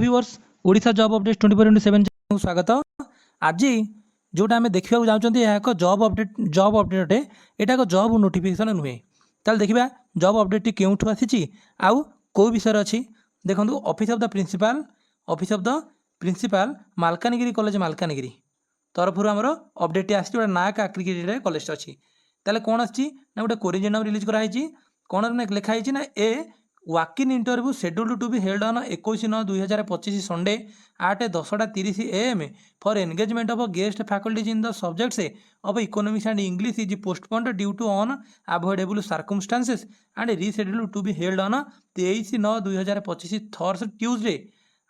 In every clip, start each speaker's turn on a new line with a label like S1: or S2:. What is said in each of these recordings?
S1: Viewers Odisha job update 24/7 को स्वागत। आज जोटा आम देखा चाहते हैं एक जॉब अपडेट अटे यहाँ एक जॉब नोटिफिकेशन नुहे। ताल देखा जॉब अपडेट टी क्यों आसी आउ कौ विषय अच्छी देखो। Office of the principal Malkangiri college Malkangiri तरफ आमर अपडेट आसी नाक आक्रिकेट कॉलेज अच्छी। ताले कौन आसी गोटे कोरिजेंडम रिलीज कराई कौन लिखाई ना a walk in interview scheduled to be held on 21/9/2025 Sunday 8:10:30 AM for engagement of guest faculties in the subjects of economics and English is postponed due to unavoidable circumstances and rescheduled to be held on 23/9/2025 Thurs Tuesday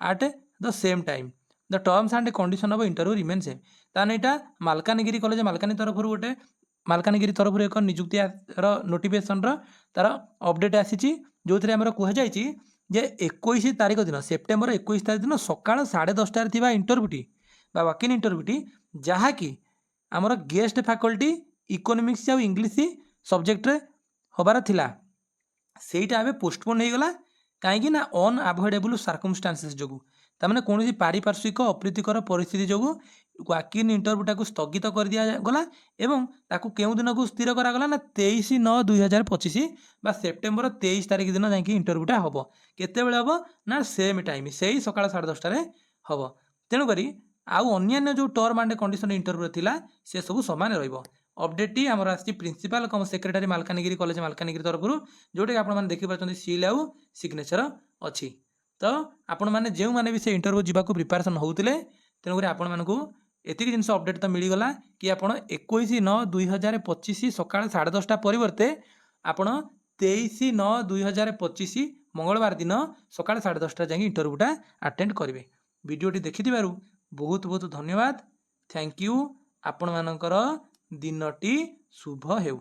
S1: at the same time. The terms and condition of interview remain same. ताने यहाँ Malkangiri college Malkangiri तरफ गोटे मालकानगिरी तरफ एक निजुक्ति notification तार update आसी जो थे आमर कहुई जे 21 तारीख दिन सेप्टेम्बर 21 तारीख दिन सकाल 10:30 इंटरव्यूटी वाकिन इंटरव्यूटी जहाँकि आमर गेस्ट फैकल्टी इकोनॉमिक्स या इंग्लिश सब्जेक्ट हबार थिला सेटा आबे पोस्टपोन हो गला कहीं अनअवॉइडेबल सर्कमस्टांसेस जो ताने कौन पारिपार्श्विक अप्रीतिकर परिस्थिति जो वाकिन इंटरव्यूटा स्थगित कर दिगला एवं ताकू केउ दिन को स्थिर करागला ना 23/9/2025 बा सेप्टेम्बर 23 तारीख दिन जाकि इंटरव्यूटा हम केते हम ना सेम टाइम से ही सकाल 10:30 हम। तेणुक आउ अन्य जो टर्म एंड कंडीशन इंटरव्यू थिला से सब सामान रहिबो। अपडेट टी आमर आसी प्रिंसिपल कम सेक्रेटरी मालकानगिरी कॉलेज मालकानगिरी तरफ जोटा कि आपने देखिए सील आउ सिग्नेचर अच्छी। तो आपण मैंने जो मैंने भी से इंटरव्यू जावाक प्रिपेरेसन होते तेणुक आपण मानक एतिक जिनस अपडेट तो मिलगला कि आप 21/9/2025 सका 10:30 परिवर्ते आपण 23/9/2025 मंगलवार दिन सका 10:30 जाए इंटरव्यूटा अटेंड करेंगे। वीडियोटी देखि बहुत बहुत धन्यवाद। Thank you. आपण मानकर दिनटी शुभ हेउ।